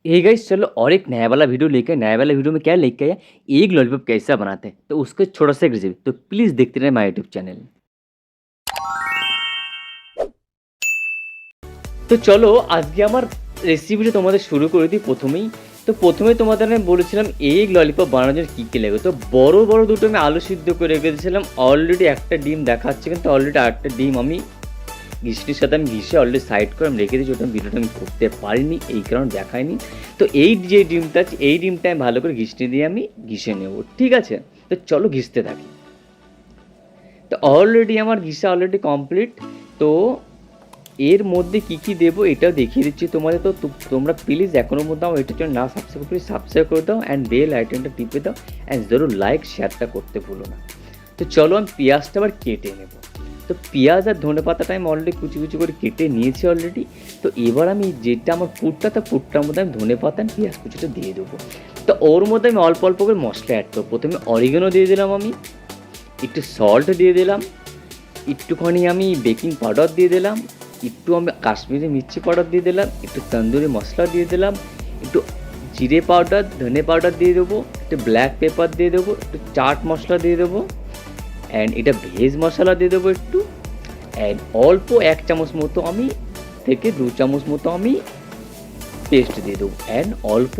Hey guys, चलो और एक नया वाला वीडियो लेके नया वाला वीडियो में क्या लेके आया, एक लॉलीपॉप कैसा बनाते हैं तो उसका छोटा सा एक रेसिपी। तो प्लीज़ देखते रहे माय यूट्यूब চ্যানেল। তো চলো আজকে আমার রেসিপিটা তোমাদের শুরু করে দিই প্রথমেই। তো প্রথমে তোমাদের আমি বলেছিলাম এগ ললিপপ বানানোর জন্য কী কী লাগবে। তো বড় বড় দুটো আমি আলু সিদ্ধ করে রেখে দিয়েছিলাম। অলরেডি একটা ডিম দেখাচ্ছে, কিন্তু অলরেডি আরেকটা ডিম আমি ঘিসটির সাথে আমি ঘিসে অলরেডি সাইড করে আমি রেখে দিয়েছি। ওটা ভিডিওটা আমি করতে পারিনি, এই কারণে দেখায়নি। তো এই যে ডিমটা আছে, এই ডিমটা আমি ভালো করে ঘিসটি দিয়ে আমি ঘিসে নেব, ঠিক আছে। তো চলো ঘিসতে থাকি। তো অলরেডি আমার ঘিসা অলরেডি কমপ্লিট। তো এর মধ্যে কী কী দেবো এটাও দেখিয়ে দিচ্ছি তোমাদের। তো তোমরা প্লিজ এখনও মধ্যে আমার এটার জন্য না সাবস্ক্রাইব প্লিজ সাবস্ক্রাইব করে দাও অ্যান্ড বেল আইকনটা টিপে দাও অ্যান্ড জরুর লাইক শেয়ারটা করতে ভুলো না। তো চলো আমি পেঁয়াজটা আবার কেটে নেব। তো পেঁয়াজ আর ধনে পাতাটা আমি অলরেডি কুচি কুচি করে কেটে নিয়েছি অলরেডি। তো এবার আমি যেটা আমার পুরটা, তা পুরটার মধ্যে আমি ধনে পাতা আর পেঁয়াজ কুচিটা দিয়ে দেবো। তো ওর মধ্যে আমি অল্প অল্প করে মশলা অ্যাড করবো। প্রথমে অরিগানো দিয়ে দিলাম, আমি একটু সল্ট দিয়ে দিলাম, একটুখানি আমি বেকিং পাউডার দিয়ে দিলাম, একটু আমি কাশ্মীরি মির্চি পাউডার দিয়ে দিলাম, একটু তন্দুরি মশলা দিয়ে দিলাম, একটু জিরে পাউডার ধনে পাউডার দিয়ে দেবো, একটু ব্ল্যাক পেপার দিয়ে দেবো, একটু চাট মশলা দিয়ে দেবো অ্যান্ড এটা ভেজ মশলা দিয়ে দেবো একটু অ্যান্ড অল্প 1 চামচ মতো আমি থেকে 2 চামচ মতো আমি পেস্ট দিয়ে দেবো অ্যান্ড অল্প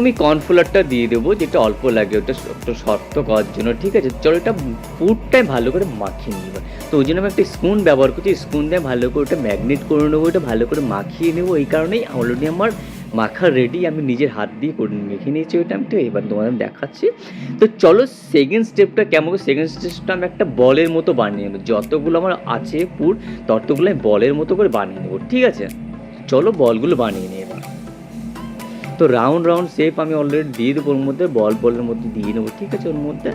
আমি কর্নফ্লাওয়ারটা দিয়ে দেবো, যেটা অল্প লাগে ওটা একটু শক্ত করার জন্য, ঠিক আছে। চলো এটা পুরটাই ভালো করে মাখিয়ে নিব। তো ওই জন্য আমি একটা স্পুন ব্যবহার করছি, স্পুন দিয়ে ভালো করে ওটা ম্যাগনেট করে নেবো, ওটা ভালো করে মাখিয়ে নেবো। এই কারণেই অলরেডি আমার মাখা রেডি, আমি নিজের হাত দিয়ে করে মেখে নিয়েছি ওইটা। আমি তো এবার তোমাদের দেখাচ্ছি। তো চলো সেকেন্ড স্টেপটা কেমন, সেকেন্ড স্টেপটা আমি একটা বলের মতো বানিয়ে নেবো। যতগুলো আমার আছে পুর ততগুলো আমি বলের মতো করে বানিয়ে নেবো, ঠিক আছে। চলো বলগুলো বানিয়ে নিই এবার। তো রাউন্ড রাউন্ড শেপ আমি অলরেডি দিয়ে দেবো ওর মধ্যে, বলের মধ্যে দিয়ে নেবো, ঠিক আছে। ওর মধ্যে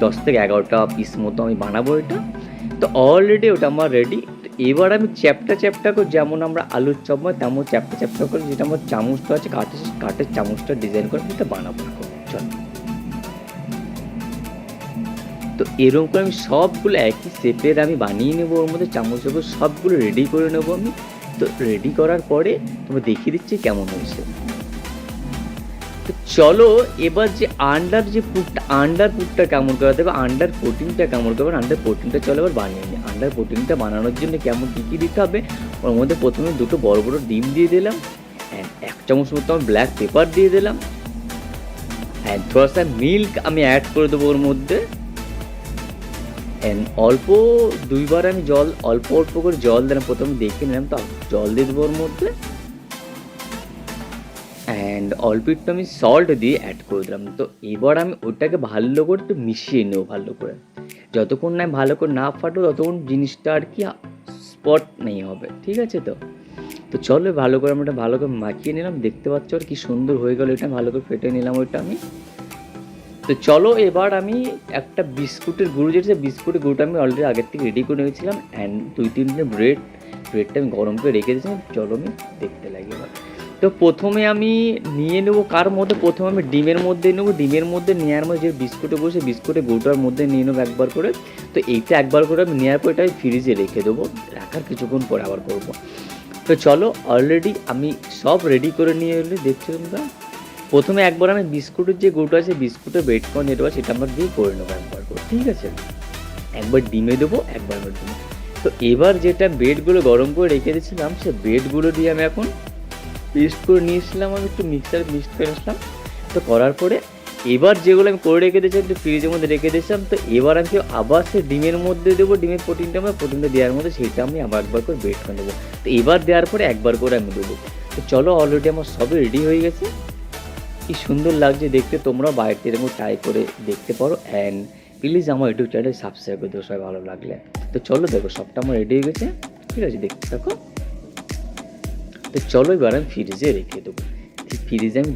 10 থেকে 11টা পিস মতো আমি বানাবো এটা। তো অলরেডি ওটা আমার রেডি। এবার আমি চ্যাপটা করে, যেমন আমরা আলুর চপ হয় তেমন চ্যাপটা করে, যেটা আমার চামচটা আছে কাঠের চামচটা ডিজাইন করে এটা বানাবো এখন। চল, তো এরকম করে আমি সবগুলো একই শেপের আমি বানিয়ে নেবো। ওর মধ্যে চামচ সবগুলো রেডি করে নেবো আমি। তো রেডি করার পরে তোমরা দেখিয়ে দিচ্ছি কেমন হয়েছে। তো চলো এবার যে আন্ডার পুরটা কেমন করে দেবে, আন্ডার কোটিংটা কেমন করবে, আন্ডার কোটিংটা চলো এবার বানিয়ে নিই। আন্ডার কোটিংটা বানানোর জন্য কেমন কী কী দিতে হবে, ওর মধ্যে প্রথমে দুটো বড় বড় ডিম দিয়ে দিলাম অ্যান্ড 1 চামচ মতো আমি ব্ল্যাক পেপার দিয়ে দিলাম অ্যান্ড থোড়াসা মিল্ক আমি অ্যাড করে দেবো ওর মধ্যে অ্যান্ড অল্প 2বার আমি জল অল্প করে জল দিলাম। প্রথমে দেখে নিলাম, তো জল দিয়ে দেবো ওর মধ্যে অ্যান্ড অল্প একটু আমি সল্ট দিয়ে অ্যাড করে দিলাম। তো এবার আমি ওটাকে ভালো করে একটু মিশিয়ে নেবো ভালো করে। যতক্ষণ না ভালো করে না ফাটবো ততক্ষণ জিনিসটা আর কি স্পট নেই হবে, ঠিক আছে। তো চলো ভালো করে আমি ওটা ভালো করে মাখিয়ে নিলাম। দেখতে পাচ্ছ আর কি সুন্দর হয়ে গেল, এটা ভালো করে ফেটে নিলাম ওইটা আমি। তো চলো এবার আমি একটা বিস্কুটের গুঁড়ো, যেটা বিস্কুটের গুঁড়োটা আমি অলরেডি আগের থেকে রেডি করে নিয়েছিলাম অ্যান্ড 2-3টে ব্রেডটা আমি গরম করে রেখে দিয়েছিলাম। চলো আমি দেখতে লাগি এবার। তো প্রথমে আমি নিয়ে নেবো কার মধ্যে, প্রথমে আমি ডিমের মধ্যে নেবো। ডিমের মধ্যে নেওয়ার মধ্যে যে বিস্কুটে বসে বিস্কুটের গুঁড়োটার মধ্যে নিয়ে নেবো একবার করে। তো এইটা একবার করে আমি নেওয়ার পর এটা আমি ফ্রিজে রেখে দেবো, রাখার কিছুক্ষণ পরে আবার করবো। তো চলো অলরেডি আমি সব রেডি করে নিয়ে এলে দেখছো তোমরা। প্রথমে একবার আমি বিস্কুটের যে গুঁড়োটা আছে বিস্কুটের ব্রেড কর্ন যেটা সেটা আমরা দিয়ে করে নেবো একবার করে, ঠিক আছে। একবার ডিমে দেবো, একবার আমার ডিমে। তো এবার যেটা ব্রেডগুলো গরম করে রেখে দিয়েছিলাম সে ব্রেডগুলো দিয়ে আমি এখন পেস্ট করে নিয়েছিলাম, আমি একটু মিক্সার মিক্সড করে নিয়েছিলাম। তো করার পরে এবার যেগুলো আমি করে রেখে দিয়েছিলাম একটু ফ্রিজের মধ্যে রেখে দিয়েছিলাম, তো এবার আমি আবার সে ডিমের মধ্যে দেবো। ডিমের প্রোটিনটা দেওয়ার মধ্যে সেইটা আমি আবার একবার করে ব্রেড করে দেবো। তো এবার দেওয়ার পরে একবার করে আমি দেবো। তো চলো অলরেডি আমার সবই রেডি হয়ে গেছে। কি সুন্দর লাগছে দেখতে, তোমরা বাইরে এরকম ট্রাই করে দেখতে পারো অ্যান্ড প্লিজ আমার ইউটিউব চ্যানেল সাবস্ক্রাইব করে দেবো সবাই ভালো লাগলে। তো চলো দেখো সবটা আমার রেডি হয়ে গেছে, ঠিক আছে, দেখতে থাকো। তো চলো এবার আমি ফ্রিজে রেখে দেবো। ফ্রিজে আমি